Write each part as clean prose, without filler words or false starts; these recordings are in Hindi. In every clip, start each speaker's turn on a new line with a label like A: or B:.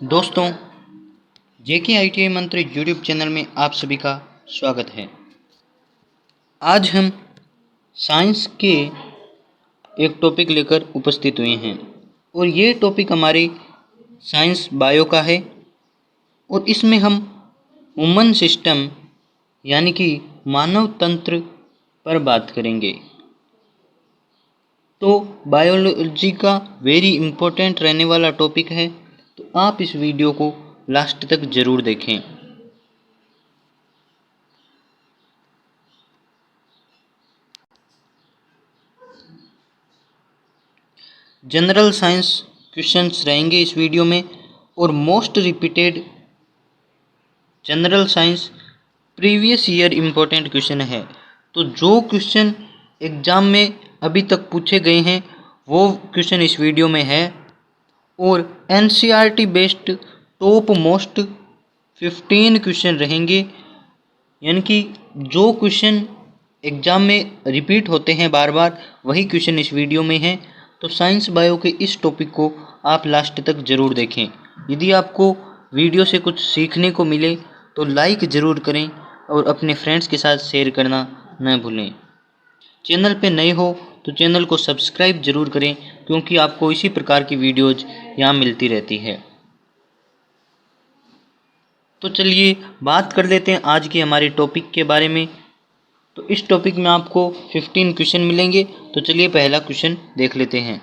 A: दोस्तों, जेके आईटीआई मंत्री यूट्यूब चैनल में आप सभी का स्वागत है। आज हम साइंस के एक टॉपिक लेकर उपस्थित हुए हैं और ये टॉपिक हमारी साइंस बायो का है और इसमें हम ह्यूमन सिस्टम यानी कि मानव तंत्र पर बात करेंगे। तो बायोलॉजी का वेरी इम्पोर्टेंट रहने वाला टॉपिक है, तो आप इस वीडियो को लास्ट तक ज़रूर देखें। जनरल साइंस क्वेश्चंस रहेंगे इस वीडियो में और most repeated general science previous year important question है। तो जो क्वेश्चन एग्ज़ाम में अभी तक पूछे गए हैं वो क्वेश्चन इस वीडियो में है और NCERT based top most 15 question रहेंगे, यानी कि जो क्वेश्चन एग्ज़ाम में रिपीट होते हैं बार बार वही क्वेश्चन इस वीडियो में हैं। तो साइंस बायो के इस टॉपिक को आप लास्ट तक ज़रूर देखें। यदि आपको वीडियो से कुछ सीखने को मिले तो लाइक ज़रूर करें और अपने फ्रेंड्स के साथ शेयर करना न भूलें। चैनल पे नए हो तो चैनल को सब्सक्राइब ज़रूर करें, क्योंकि आपको इसी प्रकार की वीडियोज़ यहाँ मिलती रहती है। तो चलिए बात कर लेते हैं आज के हमारे टॉपिक के बारे में। तो इस टॉपिक में आपको 15 क्वेश्चन मिलेंगे। तो चलिए पहला क्वेश्चन देख लेते हैं।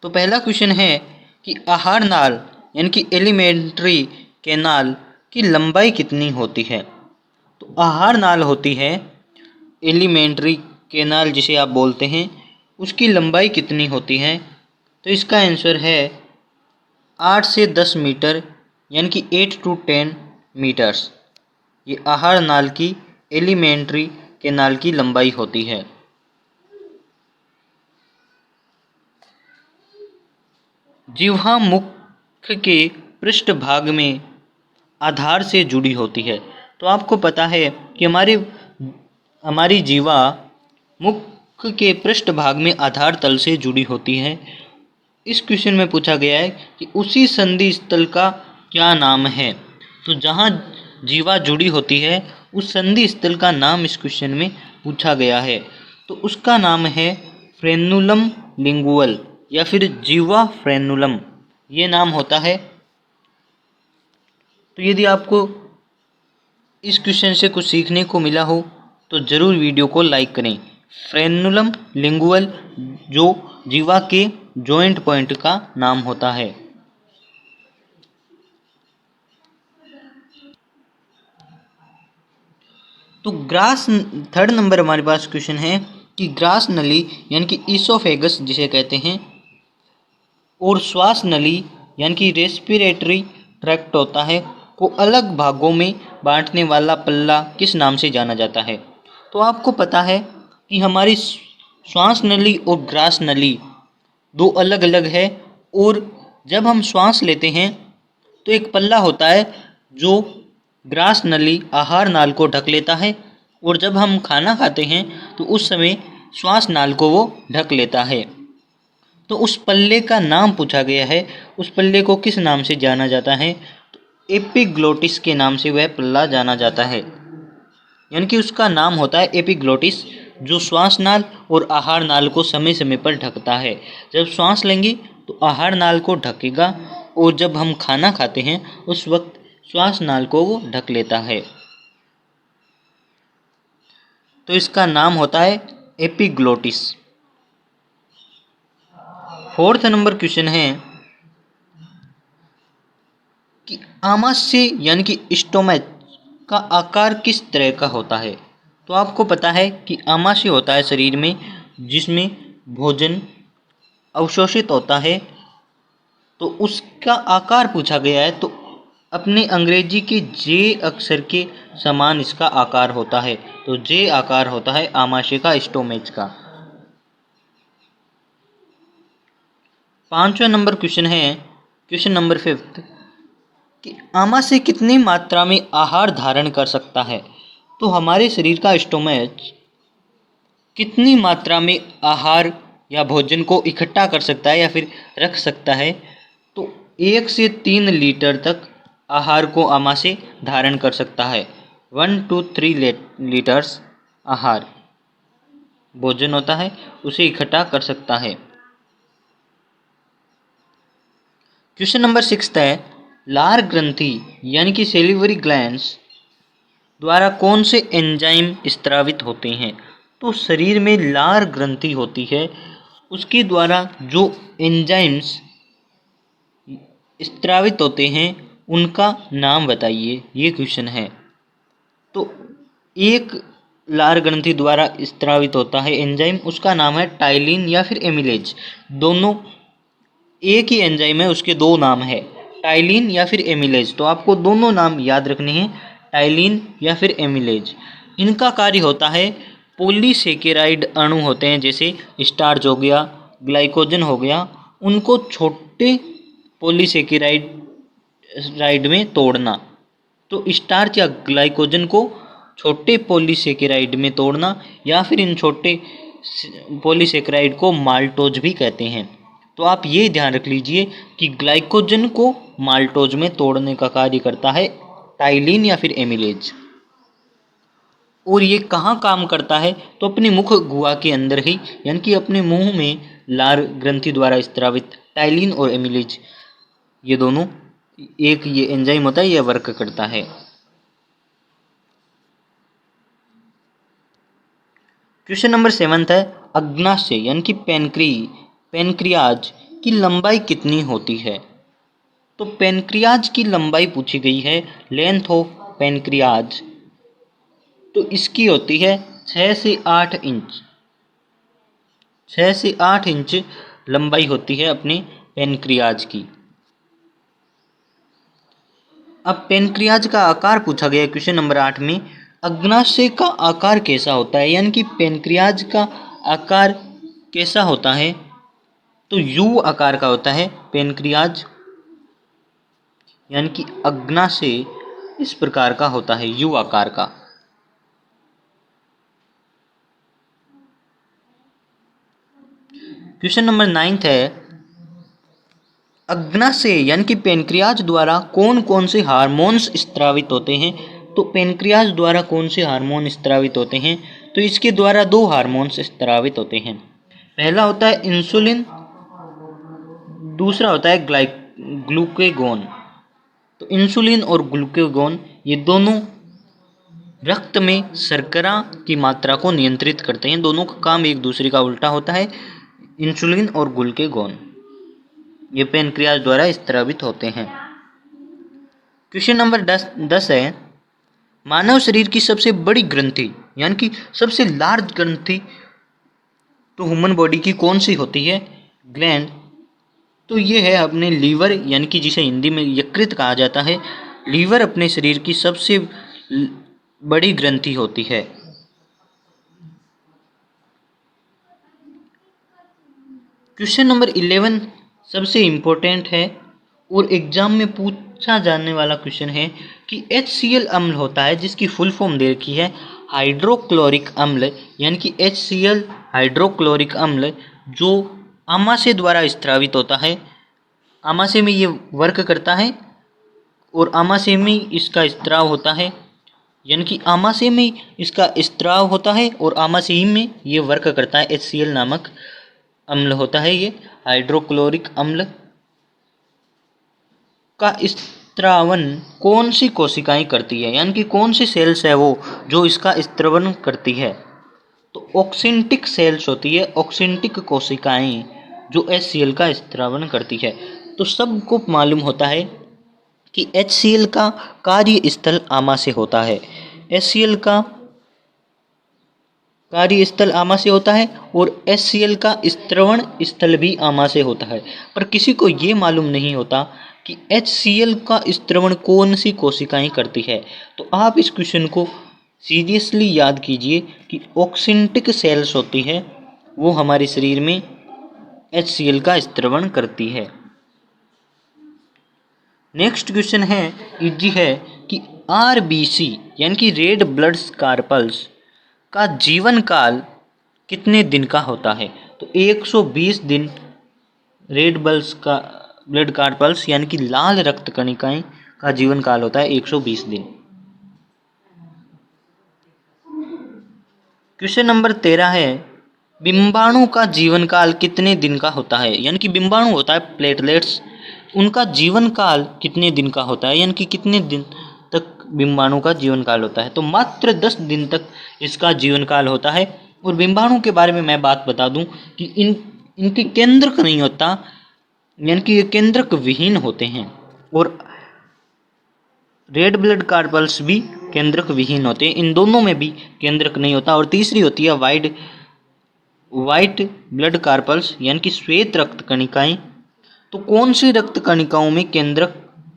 A: तो पहला क्वेश्चन है कि आहार नाल यानी कि एलिमेंट्री कैनाल की लंबाई कितनी होती है। तो आहार नाल होती है एलिमेंट्री कैनाल जिसे आप बोलते हैं, उसकी लंबाई कितनी होती है। तो इसका आंसर है 8 से 10 मीटर यानी कि 8 to 10 मीटर्स। ये आहार नाल की एलिमेंट्री कैनाल की लंबाई होती है। जिह्वा मुख के पृष्ठ भाग में आधार से जुड़ी होती है। तो आपको पता है कि हमारी जिह्वा मुख के पृष्ठ भाग में आधार तल से जुड़ी होती है। इस क्वेश्चन में पूछा गया है कि उसी संधि स्थल का क्या नाम है। तो जहाँ जिह्वा जुड़ी होती है उस संधि स्थल का नाम इस क्वेश्चन में पूछा गया है। तो उसका नाम है फ्रेनुलम लिंगुअल या फिर जिह्वा फ्रेनुलम, ये नाम होता है। तो यदि आपको इस क्वेश्चन से कुछ सीखने को मिला हो तो ज़रूर वीडियो को लाइक करें। फ्रेनुलम लिंगुअल जो जिह्वा के जॉइंट पॉइंट का नाम होता है। तो ग्रास थर्ड नंबर हमारे पास क्वेश्चन है कि ग्रास नली यानी कि ईसोफेगस जिसे कहते हैं और श्वास नली यानी कि रेस्पिरेटरी ट्रैक्ट होता है को अलग भागों में बांटने वाला पल्ला किस नाम से जाना जाता है। तो आपको पता है कि हमारी श्वास नली और ग्रास नली दो अलग अलग है और जब हम श्वास लेते हैं तो एक पल्ला होता है जो ग्रास नली आहार नाल को ढक लेता है और जब हम खाना खाते हैं तो उस समय श्वास नाल को वो ढक लेता है। तो उस पल्ले का नाम पूछा गया है, उस पल्ले को किस नाम से जाना जाता है। तो एपिग्लोटिस के नाम से वह पल्ला जाना जाता है, यानी कि उसका नाम होता है एपिग्लोटिस, जो श्वास नाल और आहार नाल को समय समय पर ढकता है। जब श्वास लेंगे तो आहार नाल को ढकेगा और जब हम खाना खाते हैं उस वक्त श्वास नाल को वो ढक लेता है। तो इसका नाम होता है एपिग्लोटिस। फोर्थ नंबर क्वेश्चन है कि आमाशय यानी कि स्टोमच का आकार किस तरह का होता है। तो आपको पता है कि आमाशय होता है शरीर में जिसमें भोजन अवशोषित होता है, तो उसका आकार पूछा गया है। तो अपने अंग्रेजी के जे अक्षर के समान इसका आकार होता है। तो जे आकार होता है आमाशय का, स्टोमच का। पांचवा नंबर क्वेश्चन है, क्वेश्चन नंबर 5 कि आमाशय कितनी मात्रा में आहार धारण कर सकता है। तो हमारे शरीर का स्टोमच कितनी मात्रा में आहार या भोजन को इकट्ठा कर सकता है या फिर रख सकता है। तो 1 से 3 लीटर तक आहार को आमाशय धारण कर सकता है। 1 to 3 लीटर्स आहार भोजन होता है उसे इकट्ठा कर सकता है। क्वेश्चन नंबर 6 है, लार ग्रंथि यानी कि सेलिवरी ग्लैंड्स द्वारा कौन से एंजाइम स्त्रावित होते हैं? तो शरीर में लार ग्रंथि होती है, उसके द्वारा जो एंजाइम्स स्त्रावित होते हैं उनका नाम बताइए, ये क्वेश्चन है। तो एक लार ग्रंथि द्वारा स्त्रावित होता है एंजाइम, उसका नाम है टाइलिन या फिर एमिलेज। दोनों एक ही एंजाइम है, उसके दो नाम है, टाइलिन या फिर एमिलेज। तो आपको दोनों नाम याद रखने हैं, टाइलिन या फिर एमिलेज। इनका कार्य होता है, पॉलीसेकेराइड अणु होते हैं जैसे स्टार्च हो गया, ग्लाइकोजन हो गया, उनको छोटे पॉलीसेकेराइड में तोड़ना। तो स्टार्च या ग्लाइकोजन को छोटे पॉलीसेकेराइड में तोड़ना, या फिर इन छोटे पॉलीसेकेराइड को माल्टोज भी कहते हैं। तो आप ये ध्यान रख लीजिए कि ग्लाइकोजन को माल्टोज में तोड़ने का कार्य करता है टाइलिन या फिर एमिलेज। और ये कहाँ काम करता है? तो अपनी मुख गुहा के अंदर ही, यानी कि अपने मुंह में लार ग्रंथि द्वारा स्त्रावित टाइलिन और एमिलेज, ये दोनों एक ये एंजाइम होता है, यह वर्क करता है। क्वेश्चन नंबर 7 है, अग्नाशय यानी कि पेनक्रियाज की लंबाई कितनी होती है? तो पेनक्रियाज की लंबाई पूछी गई है, लेंथ ऑफ पेनक्रियाज, तो इसकी होती है 6 से 8 इंच। 6 से 8 इंच लंबाई होती है अपने पेनक्रियाज की। अब पेनक्रियाज का आकार पूछा गया क्वेश्चन नंबर 8 में, अग्नाशय का आकार कैसा होता है, यानी कि पेनक्रियाज का आकार कैसा होता है? तो यू आकार का होता है पेनक्रियाज, यानी कि अग्नाशय इस प्रकार का होता है, यू आकार का। क्वेश्चन नंबर 9 है, अग्नाशय यानी कि पेनक्रियाज द्वारा कौन कौन से हार्मोन्स स्त्रावित होते हैं? तो पेनक्रियाज द्वारा कौन से हार्मोन स्त्रावित होते हैं? तो इसके द्वारा दो हार्मोन्स स्त्रावित होते हैं। पहला होता है इंसुलिन, दूसरा होता है ग्लूकेगोन। तो इंसुलिन और ग्लूकेगोन ये दोनों रक्त में शर्करा की मात्रा को नियंत्रित करते हैं। दोनों का काम एक दूसरे का उल्टा होता है, इंसुलिन और ग्लूकेगोन ये पेनक्रियाज द्वारा स्त्रावित होते हैं। क्वेश्चन नंबर 10 है, मानव शरीर की सबसे बड़ी ग्रंथि यानी कि सबसे लार्ज ग्रंथि तो ह्यूमन बॉडी की कौन सी होती है? ग्लैंड। तो ये है अपने लीवर, यानी कि जिसे हिंदी में यकृत कहा जाता है। लीवर अपने शरीर की सबसे बड़ी ग्रंथि होती है। क्वेश्चन नंबर 11 सबसे इम्पोर्टेंट है और एग्जाम में पूछा जाने वाला क्वेश्चन है कि HCl अम्ल होता है जिसकी फुल फॉर्म दे रखी है हाइड्रोक्लोरिक अम्ल, यानी कि HCl हाइड्रोक्लोरिक अम्ल, जो आमाशय द्वारा स्त्रावित होता है। आमाशय में ये वर्क करता है और आमाशय में इसका स्त्राव होता है, यानी कि आमाशय में इसका स्त्राव होता है और आमाशय में ये वर्क करता है। HCl नामक अम्ल होता है ये हाइड्रोक्लोरिक अम्ल का स्त्रावन कौन सी कोशिकाएं करती है, यानी कि कौन सी सेल्स है वो जो इसका स्त्रवण करती है? तो ऑक्सिंटिक सेल्स होती है, ऑक्सिंटिक कोशिकाएं जो HCl का स्त्रावन करती है। तो सबको मालूम होता है कि HCl का कार्यस्थल आमाशय होता है। HCl का कार्यस्थल आमाशय होता है और HCl का स्त्रवण स्थल भी आमाशय होता है। पर किसी को ये मालूम नहीं होता कि HCl का स्त्रवण कौन सी कोशिकाएं करती है। तो आप इस क्वेश्चन को सीरियसली याद कीजिए कि ऑक्सिंटिक सेल्स होती है वो हमारे शरीर में HCl का स्त्रवण करती है। नेक्स्ट क्वेश्चन है इजी है कि RBC यानी कि रेड ब्लड कार्पल्स का जीवन काल कितने दिन का होता है? तो 120 दिन रेड ब्लड कार्पल्स यानी कि लाल रक्त कणिकाएं का जीवन काल होता है 120 दिन। क्वेश्चन नंबर 13 है, बिंबाणु का जीवन काल कितने दिन का होता है? यानी कि बिंबाणु होता है प्लेटलेट्स, उनका जीवन काल कितने दिन का होता है, यानी कि कितने दिन तक बिंबाणु का जीवन काल होता है? तो मात्र 10 दिन तक इसका जीवन काल होता है। और बिंबाणु के बारे में मैं बात बता दूं कि इनके केंद्रक नहीं होता, यानी कि ये केंद्रक विहीन होते हैं। और रेड ब्लड कार्पल्स भी केंद्रक विहीन होते हैं, इन दोनों में भी केंद्रक नहीं होता। और तीसरी होती है वाइट ब्लड कार्पल्स यानी कि श्वेत रक्त कणिकाएं। तो कौन सी रक्त कणिकाओं में केंद्रक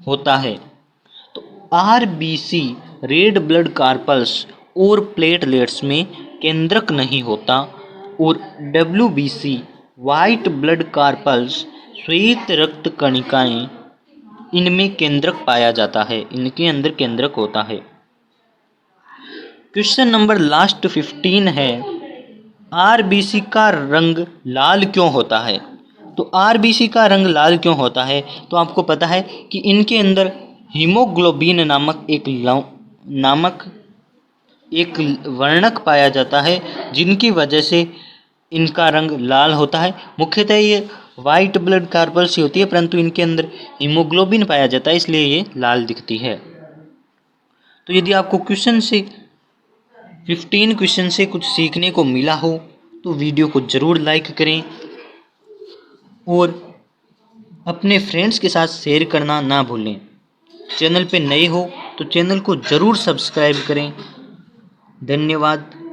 A: होता है? तो आरबीसी रेड ब्लड कार्पल्स और प्लेटलेट्स में केंद्रक नहीं होता। और डब्ल्यूबीसी वाइट ब्लड कार्पल्स श्वेत रक्त कणिकाएं, इनमें केंद्रक पाया जाता है, इनके अंदर केंद्रक होता है। क्वेश्चन नंबर लास्ट 15 है, आरबीसी का रंग लाल क्यों होता है? तो आरबीसी का रंग लाल क्यों होता है? तो आपको पता है कि इनके अंदर हीमोग्लोबिन नामक एक वर्णक पाया जाता है, जिनकी वजह से इनका रंग लाल होता है। मुख्यतः ये वाइट ब्लड कार्पल्स होती है, परंतु इनके अंदर हीमोग्लोबिन पाया जाता है, इसलिए ये लाल दिखती है। तो यदि आपको 15 क्वेश्चन से कुछ सीखने को मिला हो तो वीडियो को ज़रूर लाइक करें और अपने फ्रेंड्स के साथ शेयर करना ना भूलें। चैनल पे नए हो तो चैनल को ज़रूर सब्सक्राइब करें। धन्यवाद।